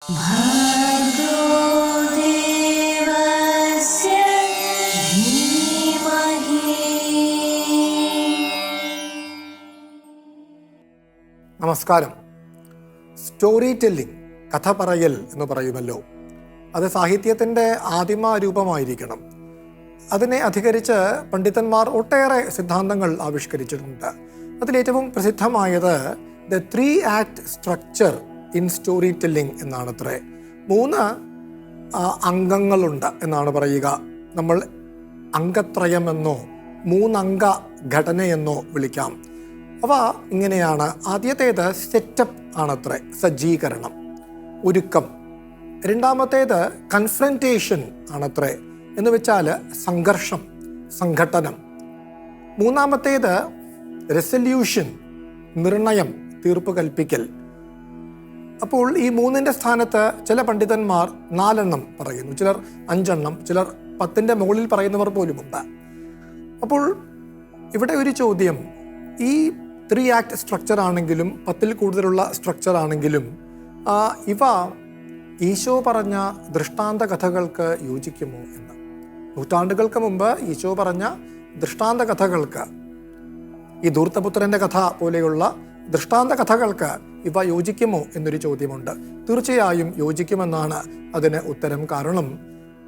നമസ്കാരം. Story telling, കഥ പറയൽ എന്ന് പറയുമല്ലോ, അത് സാഹിത്യത്തിൻ്റെ ആദിമ രൂപമായിരിക്കണം. അതിനെ അധികരിച്ച് പണ്ഡിതന്മാർ ഒട്ടേറെ സിദ്ധാന്തങ്ങൾ ആവിഷ്കരിച്ചിട്ടുണ്ട്. അതിലേറ്റവും പ്രസിദ്ധമായത് the 3 act structure in storytelling എന്നാണത്രേ. 3 അംഗങ്ങളുണ്ട് എന്നാണ് പറയുക. നമ്മൾ അംഗത്രയമെന്നോ 3 അംഗ ഘടനയെന്നോ വിളിക്കാം. അവ ഇങ്ങനെയാണ്. ആദ്യത്തേത് സെറ്റപ്പ് ആണത്രേ, സജ്ജീകരണം, ഒരുക്കം. രണ്ടാമത്തേത് കൺഫ്രണ്ടേഷൻ ആണത്രേ, എന്ന് വെച്ചാൽ സംഘർഷം, സംഘട്ടനം. മൂന്നാമത്തേത് റെസല്യൂഷൻ, നിർണയം, തീർപ്പ് കൽപ്പിക്കൽ. അപ്പോൾ ഈ 3ന്റെ സ്ഥാനത്ത് ചില പണ്ഡിതന്മാർ 4 എണ്ണം പറയുന്നു, ചിലർ 5 എണ്ണം, ചിലർ 10ന്റെ മുകളിൽ പറയുന്നവർ പോലുമുണ്ട്. അപ്പോൾ ഇവിടെ ഒരു ചോദ്യം, ഈ 3 ആക്ട് സ്ട്രക്ചർ ആണെങ്കിലും 10ൽ കൂടുതലുള്ള സ്ട്രക്ചർ ആണെങ്കിലും ഇവ ഈശോ പറഞ്ഞ ദൃഷ്ടാന്ത കഥകൾക്ക് യോജിക്കുമോ എന്ന്. നൂറ്റാണ്ടുകൾക്ക് മുമ്പ് ഈശോ പറഞ്ഞ ദൃഷ്ടാന്ത കഥകൾക്ക്, ഈ ധൂർത്തപുത്രൻ്റെ കഥ പോലെയുള്ള ദൃഷ്ടാന്ത കഥകൾക്ക് ഇവ യോജിക്കുമോ എന്നൊരു ചോദ്യമുണ്ട്. തീർച്ചയായും യോജിക്കുമെന്നാണ് അതിന് ഉത്തരം. കാരണം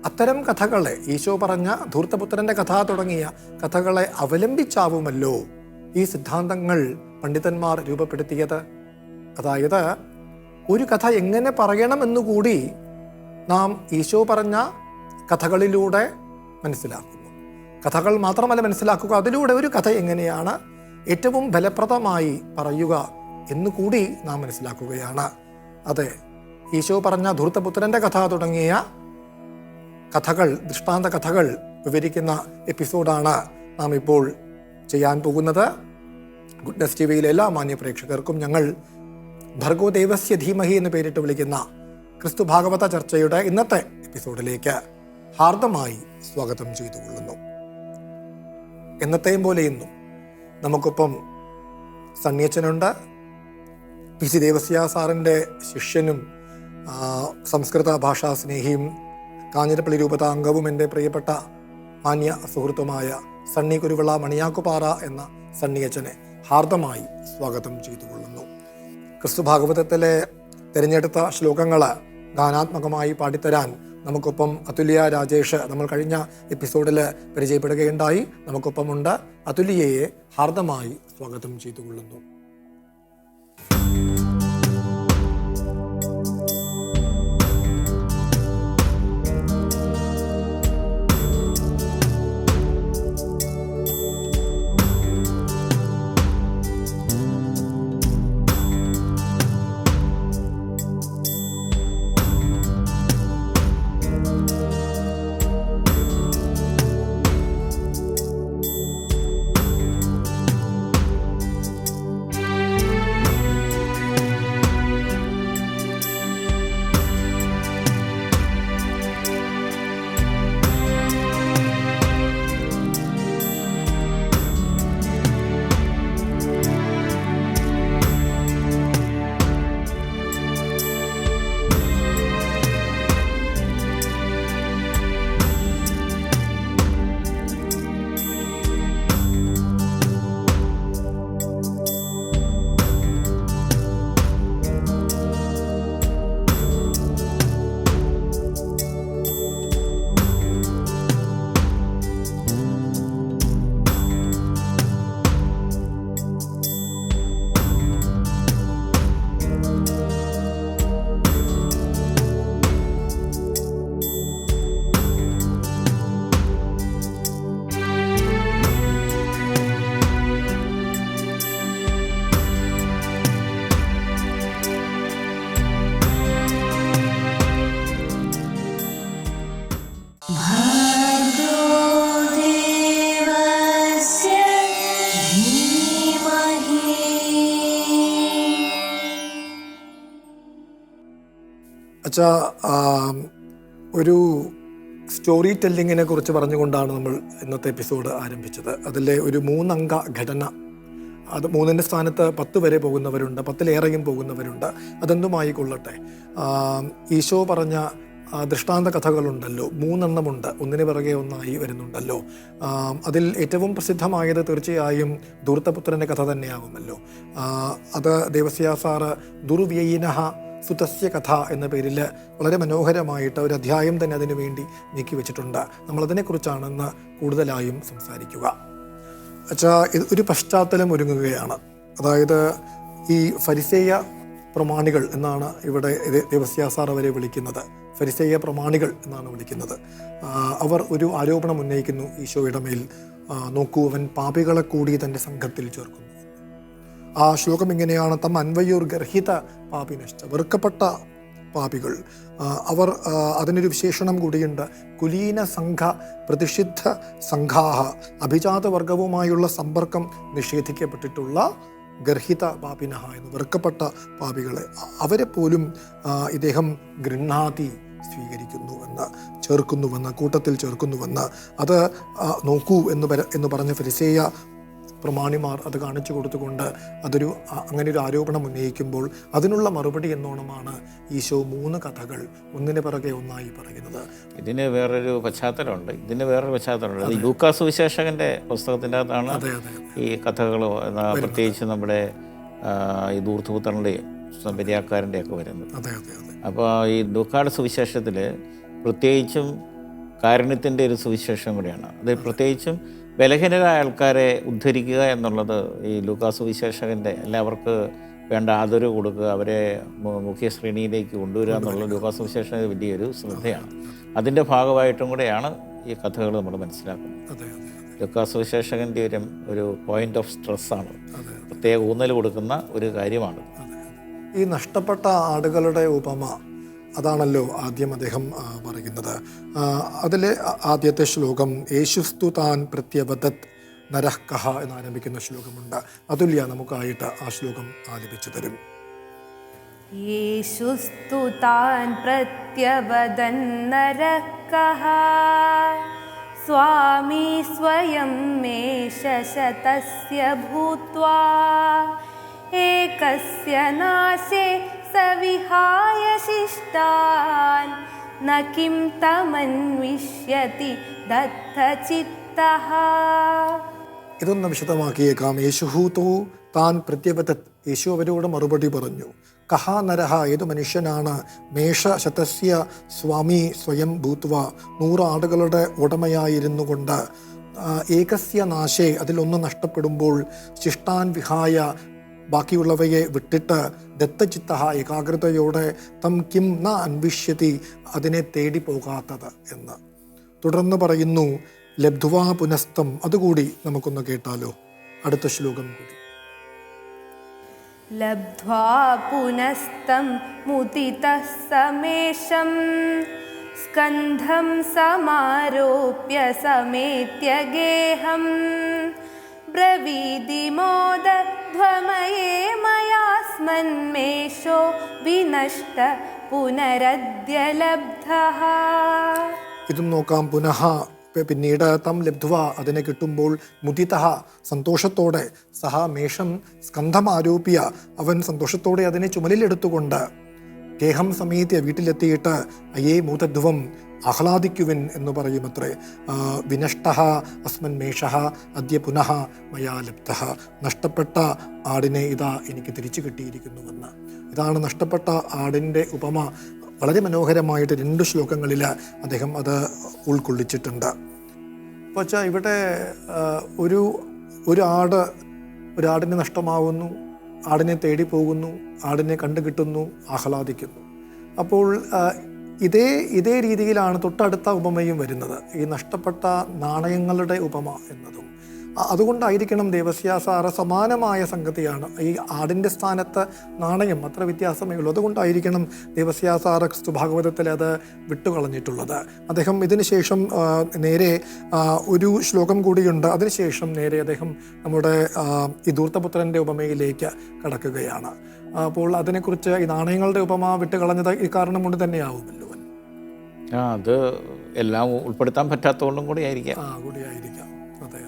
അത്തരം കഥകളെ, ഈശോ പറഞ്ഞ ധൂർത്തപുത്രൻ്റെ കഥ തുടങ്ങിയ കഥകളെ അവലംബിച്ചാവുമല്ലോ ഈ സിദ്ധാന്തങ്ങൾ പണ്ഡിതന്മാർ രൂപപ്പെടുത്തിയത്. അതായത് ഒരു കഥ എങ്ങനെ പറയണമെന്നുകൂടി നാം ഈശോ പറഞ്ഞ കഥകളിലൂടെ മനസ്സിലാക്കുന്നു. കഥകൾ മാത്രമല്ല മനസ്സിലാക്കുക, അതിലൂടെ ഒരു കഥ എങ്ങനെയാണ് ഏറ്റവും ഫലപ്രദമായി പറയുക എന്നുകൂടി നാം മനസ്സിലാക്കുകയാണ്. അതെ, ഈശോ പറഞ്ഞ ധൂർത്തപുത്രൻ്റെ കഥ തുടങ്ങിയ കഥകൾ, ദൃഷ്ടാന്ത കഥകൾ വിവരിക്കുന്ന എപ്പിസോഡാണ് നാം ഇപ്പോൾ ചെയ്യാൻ പോകുന്നത്. ഗുഡ്നസ് ടിവിയിലെ എല്ലാ മാന്യ പ്രേക്ഷകർക്കും ഞങ്ങൾ ഭർഗോ ദേവസ്യ ധീമഹി എന്ന് പേരിട്ട് വിളിക്കുന്ന ക്രിസ്തു ഭാഗവത ചർച്ചയുടെ ഇന്നത്തെ എപ്പിസോഡിലേക്ക് ഹാർദമായി സ്വാഗതം ചെയ്തുകൊള്ളുന്നു. എന്നത്തെയും പോലെ ഇന്നും നമുക്കൊപ്പം സണ്ണിയച്ചനുണ്ട്. PC ദേവസ്യ സാറിൻ്റെ ശിഷ്യനും സംസ്കൃത ഭാഷാ സ്നേഹിയും കാഞ്ഞിരപ്പള്ളി രൂപതാംഗവും എൻ്റെ പ്രിയപ്പെട്ട മാന്യ സുഹൃത്തുമായ സണ്ണി കുരുവിള മണിയാക്കുപാറ എന്ന സണ്ണിയച്ചനെ ഹാർദമായി സ്വാഗതം ചെയ്തുകൊള്ളുന്നു. ക്രിസ്തു ഭാഗവതത്തിലെ തിരഞ്ഞെടുത്ത ശ്ലോകങ്ങൾ ഗാനാത്മകമായി പാടിത്തരാൻ നമുക്കൊപ്പം അതുല്യ രാജേഷ്, നമ്മൾ കഴിഞ്ഞ എപ്പിസോഡിൽ പരിചയപ്പെടുകയുണ്ടായി, നമുക്കൊപ്പമുണ്ട്. അതുല്യയെ ഹാർദമായി സ്വാഗതം ചെയ്തുകൊള്ളുന്നു. അച്ഛാ, ഒരു സ്റ്റോറി ടെല്ലിങ്ങിനെ കുറിച്ച് പറഞ്ഞുകൊണ്ടാണ് നമ്മൾ ഇന്നത്തെ എപ്പിസോഡ് ആരംഭിച്ചത്. അതിലെ ഒരു 3 അംഗ ഘടന അത് 3-ൻ്റെ സ്ഥാനത്ത് 10 വരെ പോകുന്നവരുണ്ട്, 10-ലേറെയും പോകുന്നവരുണ്ട്. അതെന്തുമായി കൊള്ളട്ടെ, ഈശോ പറഞ്ഞ ദൃഷ്ടാന്ത കഥകളുണ്ടല്ലോ, 3 എണ്ണമുണ്ട്, ഒന്നിന് പിറകെ ഒന്നായി വരുന്നുണ്ടല്ലോ. അതിൽ ഏറ്റവും പ്രസിദ്ധമായത് തീർച്ചയായും ധൂർത്തപുത്രൻ്റെ കഥ തന്നെയാകുമല്ലോ. അത് ദേവസ്യ സാറ് ദുർവ്യയിനഃ സുതസ്യ കഥ എന്ന പേരിൽ വളരെ മനോഹരമായിട്ട് ഒരു അധ്യായം തന്നെ അതിനു വേണ്ടി നീക്കി വെച്ചിട്ടുണ്ട്. നമ്മളതിനെക്കുറിച്ചാണെന്ന് കൂടുതലായും സംസാരിക്കുക. ഒരു പശ്ചാത്തലം ഒരുങ്ങുകയാണ്. അതായത് ഈ ഫരിസേയ പ്രമാണികൾ എന്നാണ് ഇവിടെ ദേവസ്യ സാർ അവരെ വിളിക്കുന്നത്. ഫരിസേയ പ്രമാണികൾ എന്നാണ് വിളിക്കുന്നത്. അവർ ഒരു ആരോപണം ഉന്നയിക്കുന്നു ഈശോയുടെ മേൽ. നോക്കൂ, അവൻ പാപികളെ കൂടി തൻ്റെ സംഘത്തിൽ ചേർക്കുന്നു. ആ ശ്ലോകം ഇങ്ങനെയാണ്: തം അൻവയൂർ ഗർഹിത പാപിനശ്ച, വെറുക്കപ്പെട്ട പാപികൾ. അവർ അതിനൊരു വിശേഷണം കൂടിയുണ്ട്: കുലീന സംഘ പ്രതിഷിദ്ധ സംഘാഹ, അഭിജാത വർഗവുമായുള്ള സമ്പർക്കം നിഷേധിക്കപ്പെട്ടിട്ടുള്ള ഗർഹിത പാപിനഹ എന്ന്, വെറുക്കപ്പെട്ട പാപികളെ, അവരെ പോലും ഇദ്ദേഹം ഗൃഹാതി സ്വീകരിക്കുന്നുവെന്ന്, ചേർക്കുന്നുവെന്ന്, കൂട്ടത്തിൽ ചേർക്കുന്നുവെന്ന്. അത് നോക്കൂ എന്ന് പറഞ്ഞ ഫരിസേയ പ്രമാണിമാർ അത് കാണിച്ചു കൊടുത്തുകൊണ്ട് അങ്ങനെ ഒരു ആരോപണം ഉന്നയിക്കുമ്പോൾ അതിനുള്ള മറുപടി എന്നോണമാണ് ഈശോ 3 കഥകൾ ഒന്നിന് പിറകെ ഒന്നായി പറയുന്നത്. ഇതിന് വേറൊരു പശ്ചാത്തലമുണ്ട്. ലൂക്കാ സുവിശേഷകന്റെ പുസ്തകത്തിൻ്റെ അകത്താണ് ഈ കഥകൾ, പ്രത്യേകിച്ച് നമ്മുടെ ഈ ധൂർത്തപുത്രൻ്റെയും ബലിയാക്കാരൻ്റെ ഒക്കെ വരുന്നത്. അപ്പോൾ ഈ ലൂക്കായുടെ സുവിശേഷത്തിൽ പ്രത്യേകിച്ചും കാരുണ്യത്തിൻ്റെ ഒരു സുവിശേഷം കൂടിയാണ്. അത് പ്രത്യേകിച്ചും ബലഹീനരായ ആൾക്കാരെ ഉദ്ധരിക്കുക എന്നുള്ളത് ഈ ലൂക്കാ സുവിശേഷകൻ്റെ, എല്ലാവർക്ക് വേണ്ട ആദരവ് കൊടുക്കുക, അവരെ മുഖ്യ ശ്രേണിയിലേക്ക് കൊണ്ടുവരിക എന്നുള്ള ലൂക്കാ സുവിശേഷകൻ്റെ വലിയൊരു ശ്രദ്ധയാണ്. അതിൻ്റെ ഭാഗമായിട്ടും കൂടെയാണ് ഈ കഥകൾ നമ്മൾ മനസ്സിലാക്കുന്നത്. ലൂക്കാ സുവിശേഷകൻ്റെ ഒരു പോയിന്റ് ഓഫ് സ്ട്രെസ്സാണ്, പ്രത്യേക ഊന്നൽ കൊടുക്കുന്ന ഒരു കാര്യമാണ്. ഈ നഷ്ടപ്പെട്ട ആടുകളുടെ ഉപമ അതാണല്ലോ ആദ്യം അദ്ദേഹം പറയുന്നത്. അതിലെ ആദ്യത്തെ ശ്ലോകം യേശുസ്തു താൻ പ്രത്യവദത് നരഃ കഹ എന്നാരംഭിക്കുന്ന ശ്ലോകമുണ്ട്. അതുല്യ നമുക്കായിട്ട് ആ ശ്ലോകം ആലപിച്ചു തരും. യേശുസ്തു താൻ പ്രത്യവദൻ നരഃ കഹ സ്വാമി സ്വയം മേഷശതസ്യ ഭൂത്വാ ഏകസ്യ നാശേ സവിഹായ ശിഷ്ടാൻ ന കിം തമന്വിഷ്യതി ദത്തചിത്തഃ. ഇതൊന്ന് വിശദമാക്കിയേക്കാം. യേശുഹൂതോ താൻ പ്രത്യവദത്, യേശു അവരോട് മറുപടി പറഞ്ഞു. കഹ നരഹ, ഏതു മനുഷ്യനാണ് മേഷശതസ്യ സ്വാമി സ്വയം ഭൂത്വ, 100 ആടുകളുടെ ഉടമയായിരുന്നു കൊണ്ട് ഏകസ്യ നാശേ, അതിലൊന്ന് നഷ്ടപ്പെടുമ്പോൾ ശിഷ്ടാൻ വിഹായ, ബാക്കിയുള്ളവയെ വിട്ടിട്ട് ദത്തചിത്ത, ഏകാഗ്രതയോടെ തം കിം ന അന്വിഷ്യതി, അതിനെ തേടി പോകാത്തത് എന്ന്. തുടർന്ന് പറയുന്നു ലബ്ധ്വാ പുനസ്തം. അതുകൂടി നമുക്കൊന്ന് കേട്ടാലോ, അടുത്ത ശ്ലോകം കൂടി. ലബ്ധ്വാ പുനസ്തം മുദിതഃ സമേശം സ്കന്ധം സമാരോപ്യ സമേത്യ ഗേഹം ബ്രവീതി മോദധ്വമയേ മയാസ്മന്മേഷോ വിനഷ്ട പുനരദ്യ ലബ്ധഃ. ഇതും നോക്കാം. പുനഃ, പിന്നീട് തം ലബ്ധ്വ, അതിനെ കിട്ടുമ്പോൾ മുദിതഃ, സന്തോഷത്തോടെ, സഹ മേഷം സ്കന്ധമാരോപ്യ, അവൻ സന്തോഷത്തോടെ അതിനെ ചുമലിലെടുത്തുകൊണ്ട് ഗേഹം സമീത്യ, വീട്ടിലെത്തിയിട്ട് അയേ മൂതധ്വം, ആഹ്ലാദിക്കുവിൻ എന്ന് പറയുമത്രേ. വിനഷ്ടഃ അസ്മൻ മേഷഃ അദ്യ പുനഃ മയാ ലബ്ധഃ, നഷ്ടപ്പെട്ട ആടിനെ ഇതാ എനിക്ക് തിരിച്ചു കിട്ടിയിരിക്കുന്നുവെന്ന്. ഇതാണ് നഷ്ടപ്പെട്ട ആടിൻ്റെ ഉപമ. വളരെ മനോഹരമായിട്ട് 2 ശ്ലോകങ്ങളിൽ അദ്ദേഹം അത് ഉൾക്കൊള്ളിച്ചിട്ടുണ്ട്. അപ്പോൾ ഇവിടെ ഒരാടിന് നഷ്ടമാവുന്നു, ആടിനെ തേടി പോകുന്നു, ആടിനെ കണ്ടുകിട്ടുന്നു, ആഹ്ലാദിക്കുന്നു. അപ്പോൾ ഇതേ രീതിയിലാണ് തൊട്ടടുത്ത ഉപമയും വരുന്നത്, ഈ നഷ്ടപ്പെട്ട നാണയങ്ങളുടെ ഉപമ എന്നതും. അതുകൊണ്ടായിരിക്കണം ദേവസ്യ സാറ് സമാനമായ സംഗതിയാണ്. ഈ ആടിൻ്റെ സ്ഥാനത്ത് നാണയം, അത്ര വ്യത്യാസമേ ഉള്ളൂ. അതുകൊണ്ടായിരിക്കണം ദേവസ്യ സാറ് ക്രിസ്തുഭാഗവതത്തിൽ അത് വിട്ടുകളഞ്ഞിട്ടുള്ളത്. അദ്ദേഹം ഇതിനുശേഷം നേരെ ഒരു ശ്ലോകം കൂടിയുണ്ട്, അതിനുശേഷം നേരെ അദ്ദേഹം നമ്മുടെ ഈ ധൂർത്തപുത്രൻ്റെ ഉപമയിലേക്ക് കടക്കുകയാണ്. അപ്പോൾ അതിനെക്കുറിച്ച് ഈ നാണയങ്ങളുടെ ഉപമ വിട്ടുകളഞ്ഞത് ഈ കാരണം കൊണ്ട് തന്നെയാവുമല്ലോ. അത് എല്ലാം ഉൾപ്പെടുത്താൻ പറ്റാത്തതുകൊണ്ടും കൂടിയായിരിക്കാം. കൂടിയായിരിക്കാം. അതെ.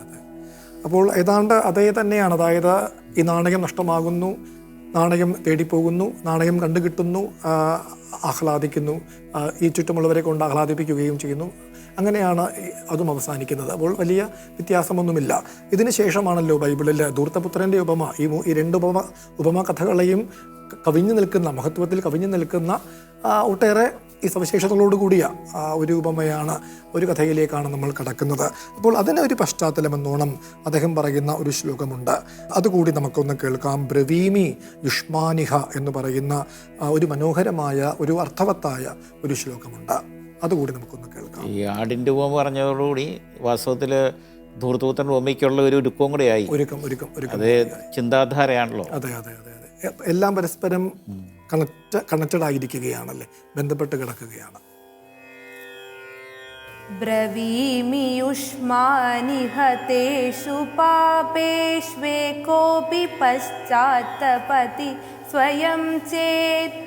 അപ്പോൾ ഏതാണ്ട് അതേ തന്നെയാണ്. അതായത് ഈ നാണയം നഷ്ടമാകുന്നു, നാണയം തേടിപ്പോകുന്നു, നാണയം കണ്ടുകിട്ടുന്നു, ആഹ്ലാദിക്കുന്നു, ഈ ചുറ്റുമുള്ളവരെ കൊണ്ട് ആഹ്ലാദിപ്പിക്കുകയും ചെയ്യുന്നു. അങ്ങനെയാണ് അതും അവസാനിക്കുന്നത്. അപ്പോൾ വലിയ വ്യത്യാസമൊന്നുമില്ല. ഇതിന് ശേഷമാണല്ലോ ബൈബിളിൽ ധൂർത്തപുത്രൻ്റെ ഉപമ, ഈ രണ്ട് ഉപമ കഥകളെയും കവിഞ്ഞു നിൽക്കുന്ന, മഹത്വത്തിൽ കവിഞ്ഞു നിൽക്കുന്ന ഒട്ടേറെ ഈ സവിശേഷതകളോട് കൂടിയ ഒരു ഉപമയാണ്, ഒരു കഥയിലേക്കാണ് നമ്മൾ കടക്കുന്നത്. അപ്പോൾ അതിന് ഒരു പശ്ചാത്തലമെന്നോണം അദ്ദേഹം പറയുന്ന ഒരു ശ്ലോകമുണ്ട്. അതുകൂടി നമുക്കൊന്ന് കേൾക്കാം. ബ്രവീമി യുഷ്മാനിഹ എന്ന് പറയുന്ന ഒരു മനോഹരമായ, ഒരു അർത്ഥവത്തായ ഒരു ശ്ലോകമുണ്ട്. അതുകൂടി നമുക്കൊന്ന് കേൾക്കാം. ഈ ആടിൻ്റെ ഉപമ പറഞ്ഞതോടുകൂടി വാസ്തവത്തിൽ ധൂർത്തപുത്രൻ്റെ ഉപമയ്ക്കുള്ള ഒരു ഒരുക്കവും കൂടെ ആയി. ഒരുക്കം അത് ചിന്താധാരയാണല്ലോ. അതെ. എല്ലാം പരസ്പരം കണക്റ്റഡ് ആയിരിക്കുകയാണല്ലേ, ബന്ധപ്പെട്ട് കിടക്കുകയാണ്. ബ്രവീമി യുഷ്മാനിഹ തേഷു പാപേഷ്വേകോപി പശ്ചാത്തപതി സ്വയം ചേത്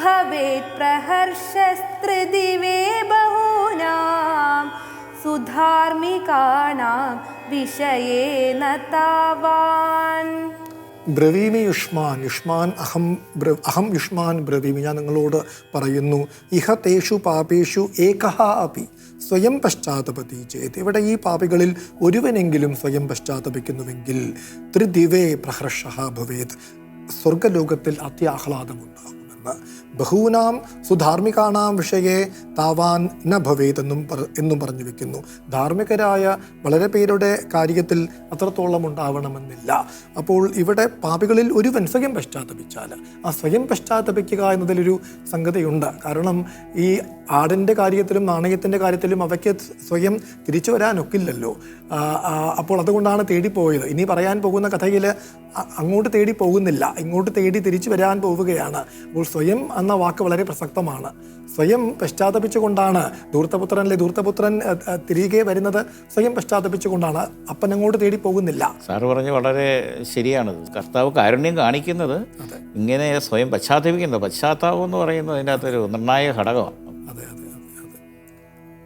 ഭവേത് പ്രഹർഷസ്ത്രിദിവേ ബഹൂനാം സുധാർമികാണാം വിഷയേന താവാൻ. ബ്രവീമി യുഷ്മാൻ അഹം യുഷ്മാൻ ബ്രവീമി, ഞാൻ നിങ്ങളോട് പറയുന്നു. ഇഹ തേഷു പാപേഷു ഏകഹ അപി സ്വയം പശ്ചാത്തപതി ചേത്. ഇവിടെ ഈ പാപികളിൽ ഒരുവനെങ്കിലും സ്വയം പശ്ചാത്തപിക്കുന്നുവെങ്കിൽ ത്രിദിവേ പ്രഹർഷഃ ഭവേത്, സ്വർഗലോകത്തിൽ അത്യാഹ്ലാദമുണ്ടാകുമെന്ന്. ബഹൂനാം സുധാർമികാണാം വിഷയെ താവാൻ ന ഭവേത് എന്നും പറഞ്ഞു വെക്കുന്നു. ധാർമ്മികരായ വളരെ പേരുടെ കാര്യത്തിൽ അത്രത്തോളം ഉണ്ടാവണമെന്നില്ല. അപ്പോൾ ഇവിടെ പാപികളിൽ ഒരുവൻ സ്വയം പശ്ചാത്തപിച്ചാൽ, ആ സ്വയം പശ്ചാത്തപിക്കുക എന്നതിലൊരു സംഗതിയുണ്ട്. കാരണം ഈ ആടിൻ്റെ കാര്യത്തിലും നാണയത്തിൻ്റെ കാര്യത്തിലും അവയ്ക്ക് സ്വയം തിരിച്ചു വരാനൊക്കില്ലല്ലോ. അപ്പോൾ അതുകൊണ്ടാണ് തേടിപ്പോയത്. ഇനി പറയാൻ പോകുന്ന കഥയിൽ അങ്ങോട്ട് തേടി പോകുന്നില്ല, ഇങ്ങോട്ട് തേടി തിരിച്ചു വരാൻ പോവുകയാണ്. അപ്പോൾ സ്വയം എന്ന വാക്ക് വളരെ പ്രസക്തമാണ്. സ്വയം പശ്ചാത്തപിച്ചുകൊണ്ടാണ് ധൂർത്തപുത്രൻ തിരികെ വരുന്നത്. സ്വയം പശ്ചാത്തപിച്ചുകൊണ്ടാണ്, അപ്പൻ അങ്ങോട്ട് തേടി പോകുന്നില്ല. സാറ് പറഞ്ഞ് വളരെ ശരിയാണ്. കർത്താവ് കാരുണ്യം കാണിക്കുന്നത് ഇങ്ങനെ സ്വയം പശ്ചാത്താപം എന്ന് പറയുന്നത് അതിൻ്റെ അകത്തൊരു നിർണായക ഘടകമാണ്.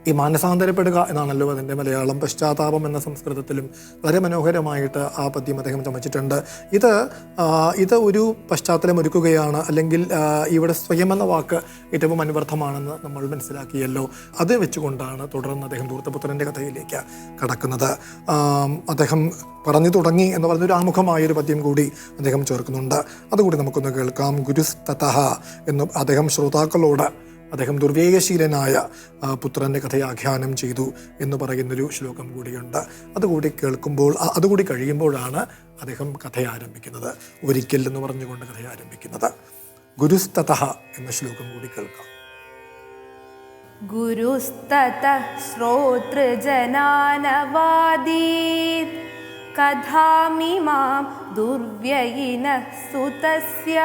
ഈ മാനസാന്തരപ്പെടുക എന്നാണല്ലോ അതിൻ്റെ മലയാളം. പശ്ചാത്താപം എന്ന സംസ്കൃതത്തിലും വളരെ മനോഹരമായിട്ട് ആ പദ്യം അദ്ദേഹം ചമച്ചിട്ടുണ്ട്. ഇത് ഒരു പശ്ചാത്തലം ഒരുക്കുകയാണ്. അല്ലെങ്കിൽ ഇവിടെ സ്വയം എന്ന വാക്ക് ഏറ്റവും അനുവർത്ഥമാണെന്ന് നമ്മൾ മനസ്സിലാക്കിയല്ലോ. അത് വെച്ചുകൊണ്ടാണ് തുടർന്ന് അദ്ദേഹം ധൂർത്തപുത്രൻ്റെ കഥയിലേക്ക് കടക്കുന്നത്. അദ്ദേഹം പറഞ്ഞു തുടങ്ങി എന്ന് പറഞ്ഞൊരു ആമുഖമായൊരു പദ്യം കൂടി അദ്ദേഹം ചേർക്കുന്നുണ്ട്. അതുകൂടി നമുക്കൊന്ന് കേൾക്കാം. ഗുരുസ്തതഃ എന്ന് അദ്ദേഹം ശ്രോതാക്കളോട് അദ്ദേഹം ദുർവ്യയശീലനായ പുത്രൻ്റെ കഥയെ ആഖ്യാനം ചെയ്തു എന്ന് പറയുന്നൊരു ശ്ലോകം കൂടിയുണ്ട്. അതുകൂടി കഴിയുമ്പോഴാണ് അദ്ദേഹം കഥ ആരംഭിക്കുന്നത്. ഒരിക്കൽ എന്ന് പറഞ്ഞുകൊണ്ട് കഥ ആരംഭിക്കുന്നത്. ഗുരുസ്തതഃ എന്ന ശ്ലോകം കൂടി കേൾക്കാം. ഗുരുസ്തതഃ ശ്രോതൃജനാനവാദീത് കഥാമിമാം ദുർവ്യയിനഃ സുതസ്യ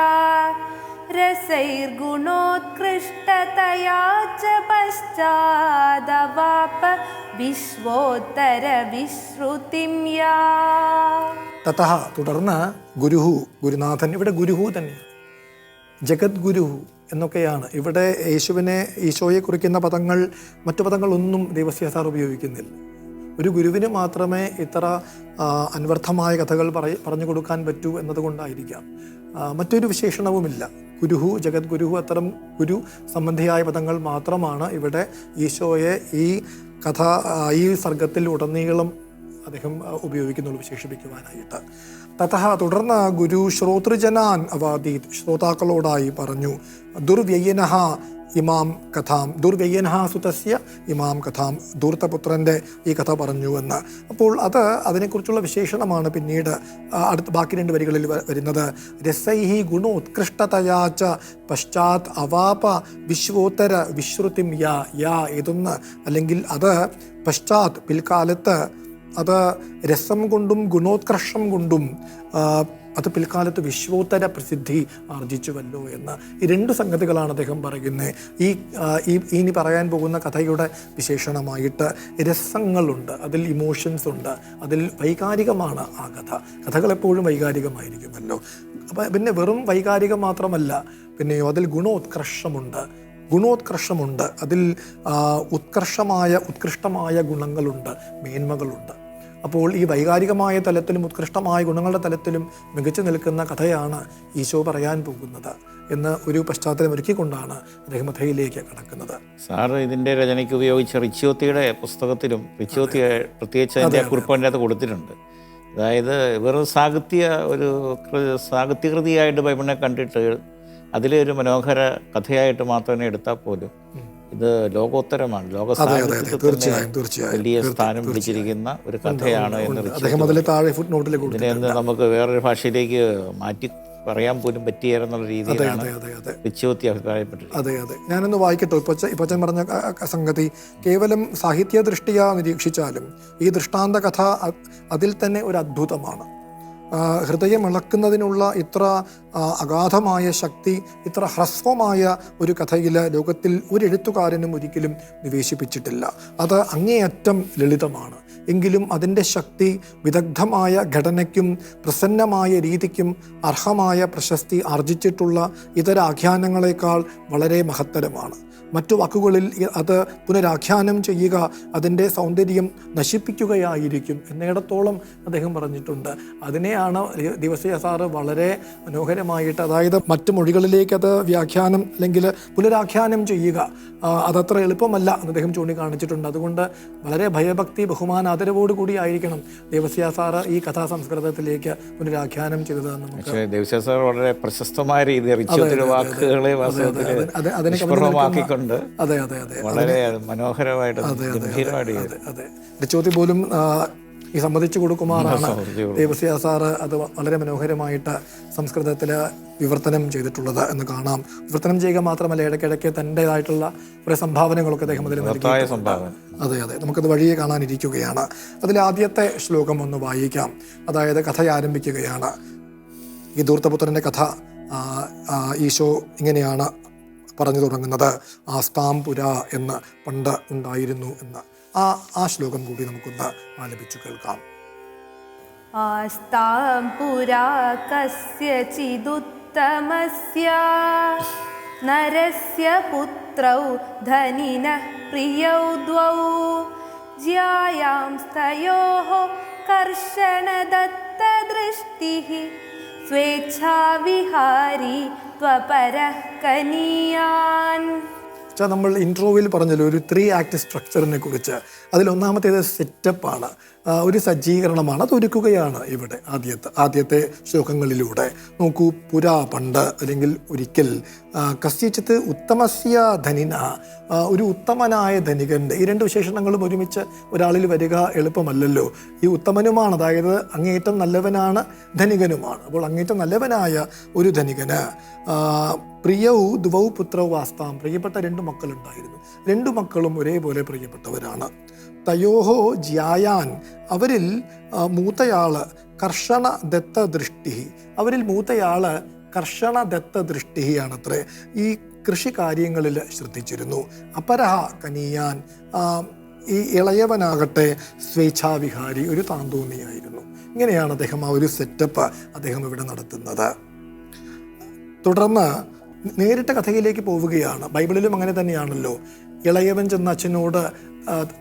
രസൈർഗുണോത്കൃഷ്ടതയാ ച പശ്ചാദവാപ വിശ്വോത്തര വിശ്രുതിം യാ. തതഃ തുടർന്ന് ഗുരുഹു, ഗുരുനാഥൻ. ഇവിടെ ഗുരുഹു തന്നെയാണ്, ജഗത് ഗുരുഹു എന്നൊക്കെയാണ്. ഇവിടെ ഈശോയെ കുറിക്കുന്ന പദങ്ങൾ, മറ്റു പദങ്ങളൊന്നും ദേവസ്യ സാർ ഉപയോഗിക്കുന്നില്ല. ഒരു ഗുരുവിന് മാത്രമേ ഇത്ര അന്വർത്ഥമായ കഥകൾ പറഞ്ഞു കൊടുക്കാൻ പറ്റൂ എന്നതുകൊണ്ടായിരിക്കാം. മറ്റൊരു വിശേഷണവുമില്ല. ഗുരുഹു, ജഗത് ഗുരുഹു, അത്തരം ഗുരു സംബന്ധിയായ പദങ്ങൾ മാത്രമാണ് ഇവിടെ ഈശോയെ ഈ സർഗത്തിൽ ഉടനീളം അദ്ദേഹം ഉപയോഗിക്കുന്നുള്ളൂ വിശേഷിപ്പിക്കുവാനായിട്ട്. തതഃ തുടർന്ന് ഗുരു ശ്രോതൃജനാൻ അവാദീത്, ശ്രോതാക്കളോടായി പറഞ്ഞു. ദുർവ്യയനഃ ഇമാം കഥാം, ദുർവ്യയനഃ സുതസ്യ ഇമാം കഥാം, ധൂർത്തപുത്രൻ്റെ ഈ കഥ പറഞ്ഞുവെന്ന്. അപ്പോൾ അതിനെക്കുറിച്ചുള്ള വിശേഷണമാണ് പിന്നീട് ബാക്കി 2 വരികളിൽ വരുന്നത്. രസൈഹി ഗുണോത്കൃഷ്ടതയാ ച പശ്ചാത് അവാപ വിശ്വോത്തര വിശ്രുതിം യാ ഇതൊന്ന്, അല്ലെങ്കിൽ അത് പശ്ചാത് പിൽക്കാലത്ത് അത് രസം കൊണ്ടും ഗുണോത്കർഷം കൊണ്ടും അത് പിൽക്കാലത്ത് വിശ്വോത്തര പ്രസിദ്ധി ആർജിച്ചുവല്ലോ എന്ന്. ഈ 2 സംഗതികളാണ് അദ്ദേഹം പറയുന്നത്. ഇനി പറയാൻ പോകുന്ന കഥയുടെ വിശേഷണമായിട്ട് രസങ്ങളുണ്ട്, അതിൽ ഇമോഷൻസ് ഉണ്ട്, അതിൽ വൈകാരികമാണ് ആ കഥകൾ എപ്പോഴും വൈകാരികമായിരിക്കുമല്ലോ. അപ്പം പിന്നെ വെറും വൈകാരികം മാത്രമല്ല, പിന്നെയോ അതിൽ ഗുണോത്കർഷമുണ്ട്, അതിൽ ഉത്കൃഷ്ടമായ ഗുണങ്ങളുണ്ട്, മേന്മകളുണ്ട്. അപ്പോൾ ഈ വൈകാരികമായ തലത്തിലും ഉത്കൃഷ്ടമായ ഗുണങ്ങളുടെ തലത്തിലും മികച്ചു നിൽക്കുന്ന കഥയാണ് ഈശോ പറയാൻ പോകുന്നത് എന്ന് ഒരു പശ്ചാത്തലം ഒരുക്കിക്കൊണ്ടാണ് അദ്ദേഹം കഥയിലേക്ക് കടക്കുന്നത്. സാറ് ഇതിൻ്റെ രചനയ്ക്ക് ഉപയോഗിച്ച റിച്ചിയോത്തിയുടെ പുസ്തകത്തിലും റിച്ചിയോത്തി പ്രത്യേകിച്ച് അതിൻ്റെ കുറിപ്പിൻ്റെ അകത്ത് കൊടുത്തിട്ടുണ്ട്. അതായത് വെറും സാഹിത്യകൃതിയായിട്ട് ബൈബിളിനെ കണ്ടിട്ട് അതിലെ ഒരു മനോഹര കഥയായിട്ട് മാത്രമേ എടുത്താൽ പോലും ഇത് ലോകോത്തരമാണ്, ലോക സാഹിത്യത്തിൽ വലിയ സ്ഥാനം പിടിച്ചിരിക്കുന്ന ഒരു കഥയാണ് എന്ന് ഇതിനെ നമുക്ക് വേറൊരു ഭാഷയിലേക്ക് മാറ്റി പറയാൻ പോലും പറ്റിയെന്നുള്ള രീതിയിലാണ് റിച്ചിയോത്തി അഭിപ്രായപ്പെട്ടത്. അതെ അതെ, ഞാനൊന്ന് വായിക്കട്ടോ. ഇപ്പച്ചൻ പറഞ്ഞ സംഗതി കേവലം സാഹിത്യ ദൃഷ്ടിയാ നിരീക്ഷിച്ചാലും ഈ ദൃഷ്ടാന്ത കഥ അതിൽ തന്നെ ഒരു അദ്ഭുതമാണ്. ഹൃദയം ഇളക്കുന്നതിനുള്ള ഇത്ര അഗാധമായ ശക്തി, ഇത്ര ഹ്രസ്വമായ ഒരു കഥയിൽ ലോകത്തിൽ ഒരു എഴുത്തുകാരനും ഒരിക്കലും നിവേശിപ്പിച്ചിട്ടില്ല. അത് അങ്ങേയറ്റം ലളിതമാണ്. എങ്കിലും അതിൻ്റെ ശക്തി വിദഗ്ധമായ ഘടനയ്ക്കും പ്രസന്നമായ രീതിക്കും അർഹമായ പ്രശസ്തി ആർജിച്ചിട്ടുള്ള ഇതര ആഖ്യാനങ്ങളെക്കാൾ വളരെ മഹത്തരമാണ്. മറ്റു വാക്കുകളിൽ അത് പുനരാഖ്യാനം ചെയ്യുക അതിൻ്റെ സൗന്ദര്യം നശിപ്പിക്കുകയായിരിക്കും എന്നിടത്തോളം അദ്ദേഹം പറഞ്ഞിട്ടുണ്ട്. അതിനെയാണ് ദിവസീയ സാറ് വളരെ മനോഹരമായിട്ട്, അതായത് മറ്റു മൊഴികളിലേക്ക് അത് വ്യാഖ്യാനം അല്ലെങ്കിൽ പുനരാഖ്യാനം ചെയ്യുക അതത്ര എളുപ്പമല്ല എന്ന് അദ്ദേഹം ചൂണ്ടിക്കാണിച്ചിട്ടുണ്ട്. അതുകൊണ്ട് വളരെ ഭയഭക്തി ബഹുമാനാദരവോട് കൂടി ആയിരിക്കണം ദേവസ്യ സാറ് ഈ കഥാ സംസ്കൃതത്തിലേക്ക് പുനരാഖ്യാനം ചെയ്തത്. നമുക്ക് ദേവസ്യ സാർ വളരെ പ്രശസ്തമായ രീതിയിൽ വാക്കുകളെ അതെ അതെ അതെ വളരെ മനോഹരമായിട്ട് അതെ റിച്ചോത്തി പോലും ഈ സമ്മതിച്ചു കൊടുക്കുമാറാണ് ദേവസ്യ സാറ് അത് വളരെ മനോഹരമായിട്ട് സംസ്കൃതത്തിൽ വിവർത്തനം ചെയ്തിട്ടുള്ളത് എന്ന് കാണാം. വിവർത്തനം ചെയ്യുക മാത്രമല്ല, ഇടയ്ക്കിടയ്ക്ക് തൻ്റെതായിട്ടുള്ള കുറേ സംഭാവനകളൊക്കെ അദ്ദേഹം അതിൽ നൽകി. അതെ അതെ, നമുക്കത് വഴിയെ കാണാനിരിക്കുകയാണ്. അതിൽ ആദ്യത്തെ ശ്ലോകം ഒന്ന് വായിക്കാം. അതായത് കഥ ആരംഭിക്കുകയാണ്. ഈ ധൂർത്തപുത്രൻ്റെ കഥ ഈശോ ഇങ്ങനെയാണ് പറഞ്ഞു തുടങ്ങുന്നത്. ആസ്താം പുര എന്ന് പണ്ട് ഉണ്ടായിരുന്നു എന്ന്. ആ ശ്ലോകം കൂടി നമുക്കൊന്ന് ആലപിച്ചു കേൾക്കാം. ആസ്താം പുരാ കസ്യചിദുത്തമസ്യ നരസ്യ പുത്രൗ ധനിനഃ പ്രിയൗ ദ്വൗ ജ്യായാം സ്തയോഃ കർഷണദത്തദൃഷ്ടിഃ സ്വേച്ഛാവിഹാരി ത്വപരഃ കനീയാൻ. നമ്മൾ ഇൻട്രോവിൽ പറഞ്ഞല്ലോ ഒരു 3 ആക്ട് സ്ട്രക്ചറിനെ കുറിച്ച്. അതിലൊന്നാമത്തേത് സെറ്റപ്പാണ്, ഒരു സജ്ജീകരണമാണ്, അതൊരുക്കുകയാണ് ഇവിടെ ആദ്യത്തെ ശ്ലോകങ്ങളിലൂടെ. നോക്കൂ, പുരാ പണ്ട് അല്ലെങ്കിൽ ഒരിക്കൽ, കസ്യചിത്ത് ഉത്തമസ്യ ധനിന ഒരു ഉത്തമനായ ധനികൻ്റെ. ഈ 2 വിശേഷണങ്ങളും ഒരുമിച്ച് ഒരാളിൽ വരിക എളുപ്പമല്ലല്ലോ. ഈ ഉത്തമനുമാണ്, അതായത് അങ്ങേയറ്റം നല്ലവനാണ്, ധനികനുമാണ്. അപ്പോൾ അങ്ങേറ്റം നല്ലവനായ ഒരു ധനികന് പ്രിയൗ ദ്വൗ പുത്രൗ ആസ്താം, പ്രിയപ്പെട്ട 2 മക്കളുണ്ടായിരുന്നു. 2 മക്കളും ഒരേപോലെ പ്രിയപ്പെട്ടവരാണ്. തയോഹോ ജ്യായാൻ, അവരിൽ മൂത്തയാള് കർഷണ ദത്ത ദൃഷ്ടി, അവരിൽ മൂത്തയാള് കർഷണ ദത്ത ദൃഷ്ടിയാണത്രേ. ഈ കൃഷി കാര്യങ്ങളിൽ ശ്രദ്ധിച്ചിരുന്നു. അപരഹ കനീയാൻ, ഈ ഇളയവനാകട്ടെ സ്വേച്ഛാവിഹാരി, ഒരു താന്തോന്നിയായിരുന്നു. ഇങ്ങനെയാണ് അദ്ദേഹം ആ ഒരു സെറ്റപ്പ് അദ്ദേഹം ഇവിടെ നടത്തുന്നത്. തുടർന്ന് നേരിട്ട കഥയിലേക്ക് പോവുകയാണ്. ബൈബിളിലും അങ്ങനെ തന്നെയാണല്ലോ. ഇളയവൻ ചെന്ന അച്ഛനോട്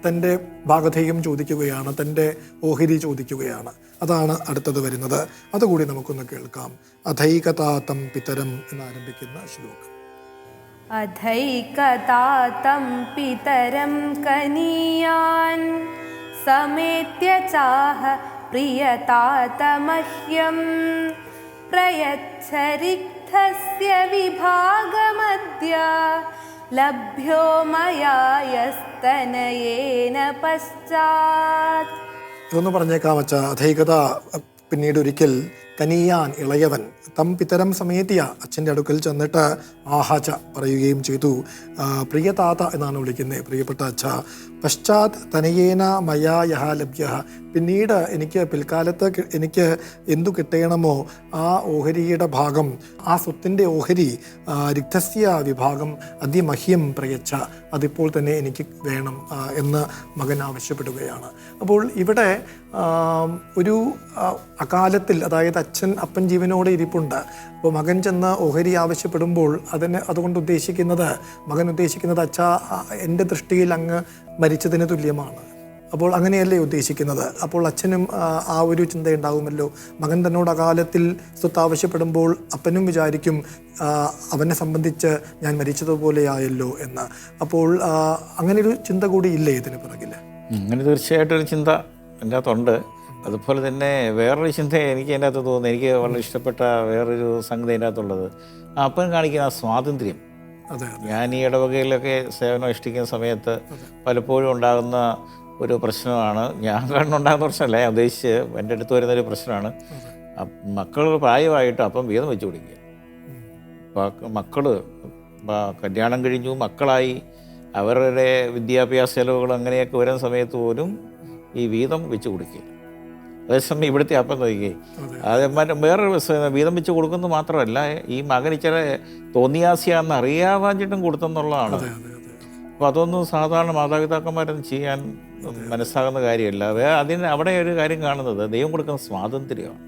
തൻ്റെ ഭാഗധേയം ചോദിക്കുകയാണ്, തൻ്റെ ഓഹരി ചോദിക്കുകയാണ്. അതാണ് അടുത്തത് വരുന്നത്. അതുകൂടി നമുക്കൊന്ന് കേൾക്കാം. അധൈകതാതം പിതരം എന്നാരംഭിക്കുന്ന ശ്ലോകം. അധൈകതാതം പിതരം കനീയാൻ സമേത്യ ചാഹ പ്രിയതാതമഹ്യം പ്രയച്ഛരിക്തസ്യ വിഭാഗമദ്യ ലഭ്യോ മയാ യസ്തനയേന പശ്ചാത്. ഇതൊന്ന് പറഞ്ഞേക്കാം അച്ഛാ. അധൈകത പിന്നീട് ഒരിക്കൽ കനീയാൻ ഇളയവൻ തം പിതരം സമേതിയ അച്ഛൻ്റെ അടുക്കൽ ചെന്നിട്ട് ആഹാച പറയുകയും ചെയ്തു. പ്രിയതാത എന്നാണ് വിളിക്കുന്നത്, പ്രിയപ്പെട്ട അച്ഛ. പശ്ചാത് തനയേന മയാ യഹ ലഭ്യ, പിന്നീട് എനിക്ക് പിൽക്കാലത്ത് എനിക്ക് എന്തു കിട്ടണമോ ആ ഓഹരിയുടെ ഭാഗം, ആ സ്വത്തിൻ്റെ ഓഹരി, രിക്തസ്യ വിഭാഗം അതിമഹ്യം പ്രയച്ഛ, അതിപ്പോൾ തന്നെ എനിക്ക് വേണം എന്ന് മകൻ ആവശ്യപ്പെടുകയാണ്. അപ്പോൾ ഇവിടെ ഒരു അകാലത്തിൽ, അതായത് അപ്പൻ ജീവനോടെ ഇരിപ്പുണ്ട്. അപ്പോൾ മകൻ ചെന്ന് ഓഹരി ആവശ്യപ്പെടുമ്പോൾ അതുകൊണ്ട് ഉദ്ദേശിക്കുന്നത്, മകൻ ഉദ്ദേശിക്കുന്നത്, അച്ഛാ എൻ്റെ ദൃഷ്ടിയിൽ അങ്ങ് മരിച്ചതിന് തുല്യമാണ്, അപ്പോൾ അങ്ങനെയല്ലേ ഉദ്ദേശിക്കുന്നത്? അപ്പോൾ അച്ഛനും ആ ഒരു ചിന്ത ഉണ്ടാകുമല്ലോ. മകൻ തന്നോട് അകാലത്തിൽ സ്വത്ത് ആവശ്യപ്പെടുമ്പോൾ അപ്പനും വിചാരിക്കും അവനെ സംബന്ധിച്ച് ഞാൻ മരിച്ചതുപോലെയായല്ലോ എന്ന്. അപ്പോൾ അങ്ങനെയൊരു ചിന്ത കൂടി ഇല്ലേ ഇതിന് പിറകിൽ? അങ്ങനെ തീർച്ചയായിട്ടൊരു ചിന്ത എൻ്റെ അകത്തുണ്ട്. അതുപോലെ തന്നെ വേറൊരു ചിന്ത എനിക്ക് അതിൻ്റെ അകത്ത് തോന്നുന്നു. എനിക്ക് വളരെ ഇഷ്ടപ്പെട്ട വേറൊരു സംഗതി അതിൻ്റെ അകത്തുള്ളത് അപ്പൻ കാണിക്കുന്ന ആ സ്വാതന്ത്ര്യം. ഞാൻ ഈ ഇടവകയിലൊക്കെ സേവനം അനുഷ്ഠിക്കുന്ന സമയത്ത് പലപ്പോഴും ഉണ്ടാകുന്ന ഒരു പ്രശ്നമാണ്, ഞാൻ കണ്ടുണ്ടാകുന്ന പ്രശ്നമല്ല, ഞാൻ ഉദ്ദേശിച്ച് എൻ്റെ അടുത്ത് വരുന്നൊരു പ്രശ്നമാണ്. മക്കൾ പ്രായമായിട്ട് അപ്പം വീതം വെച്ച് കൊടുക്കുക. മക്കൾ കല്യാണം കഴിഞ്ഞു, മക്കളായി, അവരുടെ വിദ്യാഭ്യാസ ചെലവുകൾ അങ്ങനെയൊക്കെ വരുന്ന സമയത്ത് പോലും ഈ വീതം വെച്ച് കൊടുക്കുക. അതേസമയം ഇവിടുത്തെ അപ്പം നോക്കിയേ, അത് വേറൊരു വീതം വെച്ച് കൊടുക്കുന്നത് മാത്രമല്ല, ഈ മകൻ ഇച്ചിരി തോന്നിയാസിയാന്ന് അറിയാവാഞ്ഞിട്ടും കൊടുത്തെന്നുള്ളതാണ്. അപ്പോൾ അതൊന്നും സാധാരണ മാതാപിതാക്കന്മാരൊന്നും ചെയ്യാൻ മനസ്സാകുന്ന കാര്യമല്ല. അവിടെ ഒരു കാര്യം കാണുന്നത് ദൈവം കൊടുക്കുന്ന സ്വാതന്ത്ര്യമാണ്.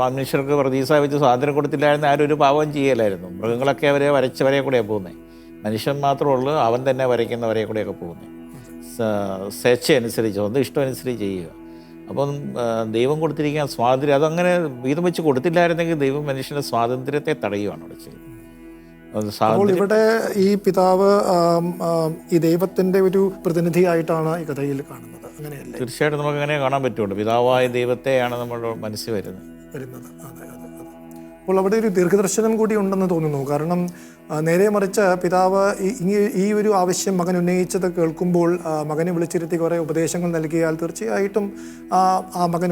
മനുഷ്യർക്ക് പ്രതീക്ഷ വെച്ച് സ്വാതന്ത്ര്യം കൊടുത്തില്ലായിരുന്നു ആരും ഒരു പാവം ചെയ്യലായിരുന്നു. മൃഗങ്ങളൊക്കെ അവരെ വരച്ചവരെ കൂടെയാണ് പോകുന്നത്. മനുഷ്യൻ മാത്രമേ ഉള്ളൂ അവൻ തന്നെ വരയ്ക്കുന്നവരെ കൂടെയൊക്കെ പോകുന്നത്. സ്വേച്ഛ അനുസരിച്ച് സ്വന്തം ഇഷ്ടം അനുസരിച്ച് ചെയ്യുക. അപ്പം ദൈവം കൊടുത്തിരിക്കുന്ന സ്വാതന്ത്ര്യം അതങ്ങനെ വീതം വെച്ച് കൊടുത്തില്ലായിരുന്നെങ്കിൽ ദൈവം മനുഷ്യൻ്റെ സ്വാതന്ത്ര്യത്തെ തടയുകയാണ് അവിടെ ചെയ്യുന്നത്. അപ്പോൾ ഇവിടെ ഈ പിതാവ് ഈ ദൈവത്തിന്റെ ഒരു പ്രതിനിധിയായിട്ടാണ് ഈ കഥയിൽ കാണുന്നത്, അങ്ങനെയല്ലേ? തീർച്ചയായിട്ടും നമുക്ക് അങ്ങനെ കാണാൻ പറ്റുള്ളൂ. പിതാവായ ദൈവത്തെയാണ് നമ്മുടെ മനസ്സിൽ വരുന്നത്. അതെ. അപ്പോൾ അവിടെ ഒരു ദീർഘദർശനം കൂടി ഉണ്ടെന്ന് തോന്നുന്നു. കാരണം നേരെ മറിച്ച് പിതാവ് ഈ ഒരു ആവശ്യം മകൻ ഉന്നയിച്ചത് കേൾക്കുമ്പോൾ മകനെ വിളിച്ചിരുത്തി കുറേ ഉപദേശങ്ങൾ നൽകിയാൽ തീർച്ചയായിട്ടും ആ മകൻ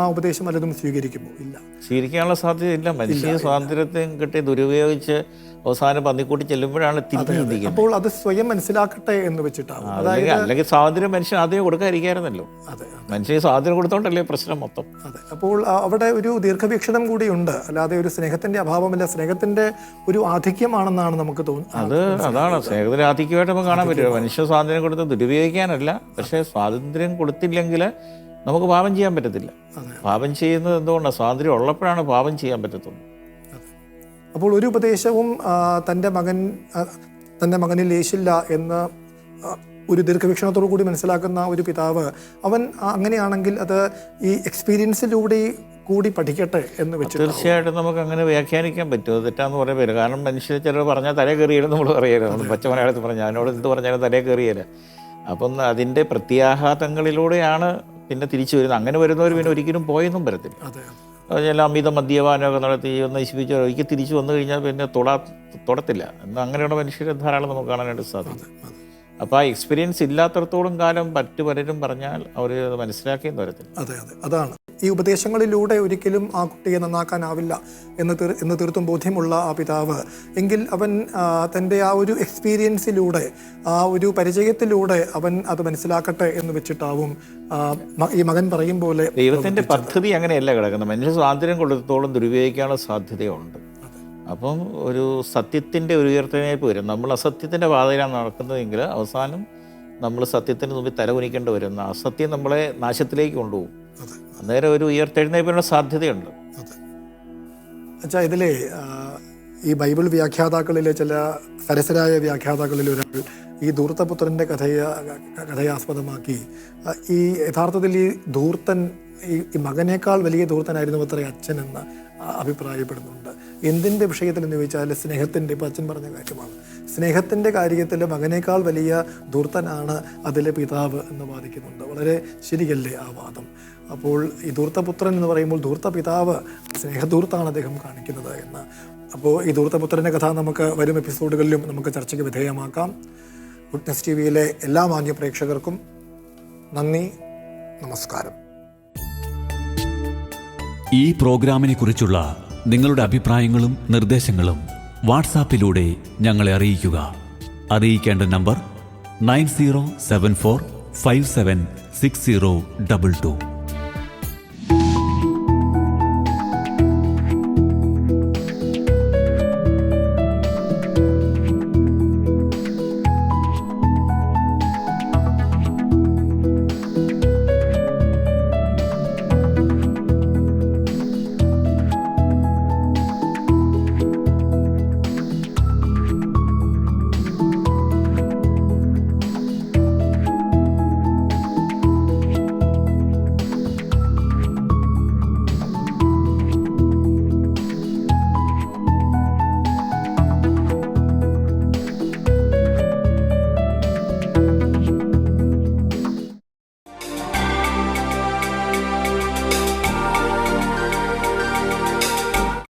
ആ ഉപദേശം വല്ലതും സ്വീകരിക്കുമോ? ഇല്ല, സ്വീകരിക്കാനുള്ള സാധ്യതയില്ല. മനുഷ്യ സ്വാതന്ത്ര്യത്തെ കിട്ടി ദുരുപയോഗിച്ച് അവസാനം പന്നിക്കൂട്ടി ചെല്ലുമ്പോഴാണ് തിരിഞ്ഞു ചിന്തിക്കുന്നത്. അപ്പോൾ അത് സ്വയം മനസ്സിലാക്കട്ടെ എന്ന് വെച്ചിട്ടാണ്. അല്ലെങ്കിൽ സ്വാതന്ത്ര്യം മനുഷ്യൻ ആദ്യം കൊടുക്കാതിരിക്കായിരുന്നല്ലോ. മനുഷ്യന് സ്വാതന്ത്ര്യം കൊടുത്തോണ്ടല്ലേ പ്രശ്നം മൊത്തം. അതെ. അപ്പോൾ അവിടെ ഒരു ദീർഘവീക്ഷണം കൂടി ഉണ്ട്, അല്ലാതെ ഒരു സ്നേഹത്തിന്റെ അഭാവമല്ല, സ്നേഹത്തിന്റെ ഒരു ആധിക്യമാണെന്നാണ് നമുക്ക് തോന്നുന്നത്. അതാണ് സ്നേഹത്തിന്റെ ആധിക്യമായിട്ട് നമുക്ക് കാണാൻ പറ്റുമോ. മനുഷ്യ സ്വാതന്ത്ര്യം കൊടുത്ത് ദുരുപയോഗിക്കാനല്ല, പക്ഷേ സ്വാതന്ത്ര്യം കൊടുത്തില്ലെങ്കിൽ നമുക്ക് പാപം ചെയ്യാൻ പറ്റത്തില്ല. പാപം ചെയ്യുന്നത് എന്തുകൊണ്ടാണ്? സ്വാതന്ത്ര്യം ഉള്ളപ്പോഴാണ് പാപം ചെയ്യാൻ പറ്റത്തുള്ളൂ. അപ്പോൾ ഒരു ഉപദേശവും തൻ്റെ മകനിൽ യേശില്ല എന്ന് ഒരു ദീർഘവീക്ഷണത്തോടു കൂടി മനസ്സിലാക്കുന്ന ഒരു പിതാവ്, അവൻ അങ്ങനെയാണെങ്കിൽ അത് ഈ എക്സ്പീരിയൻസിലൂടെ കൂടി പഠിക്കട്ടെ എന്ന് വെച്ച് തീർച്ചയായിട്ടും നമുക്ക് അങ്ങനെ വ്യാഖ്യാനിക്കാൻ പറ്റുമോ? തെറ്റാന്ന് പറയാൻ പറ്റും. കാരണം മനുഷ്യർ ചിലർ പറഞ്ഞാൽ തലേ കയറിയാലും നമ്മൾ പറയരുത്. നമ്മൾ പച്ച മലയാളത്തിൽ പറഞ്ഞാൽ അതിനോട് എന്ത് പറഞ്ഞാലും തലേ കയറിയല്ല. അപ്പം അതിൻ്റെ പ്രത്യാഘാതങ്ങളിലൂടെയാണ് പിന്നെ തിരിച്ചു വരുന്നത്. അങ്ങനെ വരുന്നവർ പിന്നെ ഒരിക്കലും പോയെന്നും വരത്തില്ല. ചില അമിത മദ്യപാനമൊക്കെ നടത്തി ഒന്ന് നശിപ്പിച്ച് ഒരിക്കൽ തിരിച്ചു വന്നു കഴിഞ്ഞാൽ പിന്നെ തൊടത്തില്ല. എന്നാൽ അങ്ങനെയുള്ള മനുഷ്യരെ ധാരാളം നമുക്ക് കാണാനായിട്ട് സാധിക്കും. അപ്പോൾ ആ എക്സ്പീരിയൻസ് ഇല്ലാത്തടത്തോളം കാലം പലരും പറഞ്ഞാൽ അവർ മനസ്സിലാക്കിയെന്ന് വരത്തില്ല. അതെ, അതാണ് ഈ ഉപദേശങ്ങളിലൂടെ ഒരിക്കലും ആ കുട്ടിയെ നന്നാക്കാനാവില്ല എന്ന് തീർത്തും ബോധ്യമുള്ള ആ പിതാവ്, എങ്കിൽ അവൻ തൻ്റെ ആ ഒരു എക്സ്പീരിയൻസിലൂടെ, ആ ഒരു പരിചയത്തിലൂടെ അവൻ അത് മനസ്സിലാക്കട്ടെ എന്ന് വെച്ചിട്ടാവും ഈ മകൻ പറയും പോലെ. ദൈവത്തിൻ്റെ പദ്ധതി അങ്ങനെയല്ല കിടക്കുന്നത്. മനുഷ്യ സ്വാതന്ത്ര്യം കൊടുത്തോളം ദുരുപയോഗിക്കാനുള്ള സാധ്യതയുണ്ട്. അപ്പം ഒരു സത്യത്തിൻ്റെ ഒരു ഉയർത്തനേൽപ്പ് വരും. നമ്മൾ അസത്യത്തിൻ്റെ പാതയിലാണ് നടക്കുന്നതെങ്കിൽ അവസാനം നമ്മൾ സത്യത്തിന് മുമ്പിൽ തലകുനിക്കേണ്ടി വരും. അസത്യം നമ്മളെ നാശത്തിലേക്ക് കൊണ്ടുപോകും. അന്നേരം ഒരു ഉയർത്തെഴുന്നേൽപ്പിനുള്ള സാധ്യതയുണ്ട്. ഇതിലെ ഈ ബൈബിൾ വ്യാഖ്യാതാക്കളിലെ ചില സരസരായ വ്യാഖ്യാതാക്കളിൽ ഒരാൾ ഈ ധൂർത്തപുത്രൻ്റെ കഥയെ ആസ്പദമാക്കി ഈ യഥാർത്ഥത്തിൽ ഈ ധൂർത്തൻ ഈ മകനേക്കാൾ വലിയ ധൂർത്തനായിരുന്നു അത്രേ അച്ഛൻ എന്ന് അഭിപ്രായപ്പെടുന്നുണ്ട്. എന്തിൻ്റെ വിഷയത്തിൽ എന്ന് ചോദിച്ചാൽ സ്നേഹത്തിൻ്റെ, ഇപ്പോൾ അച്ഛൻ പറഞ്ഞ കാര്യമാണ്, സ്നേഹത്തിൻ്റെ കാര്യത്തിൽ മകനേക്കാൾ വലിയ ധൂർത്തനാണ് അതിലെ പിതാവ് എന്ന് വാദിക്കുന്നുണ്ട്. വളരെ ശരിയല്ലേ ആ വാദം? അപ്പോൾ ഈ ധൂർത്തപുത്രൻ എന്ന് പറയുമ്പോൾ ധൂർത്ത പിതാവ് സ്നേഹധൂർത്താണ് അദ്ദേഹം കാണിക്കുന്നത് എന്ന്. അപ്പോൾ ഈ ധൂർത്തപുത്രൻ്റെ കഥ നമുക്ക് വരും എപ്പിസോഡുകളിലും നമുക്ക് ചർച്ചയ്ക്ക് വിധേയമാക്കാം. ഗുഡ്നസ് ടിവിയിലെ എല്ലാ മാന്യ പ്രേക്ഷകർക്കും നന്ദി, നമസ്കാരം. ഈ പ്രോഗ്രാമിനെ കുറിച്ചുള്ള നിങ്ങളുടെ അഭിപ്രായങ്ങളും നിർദ്ദേശങ്ങളും വാട്സാപ്പിലൂടെ ഞങ്ങളെ അറിയിക്കുക. അറിയിക്കേണ്ട നമ്പർ 9074576022.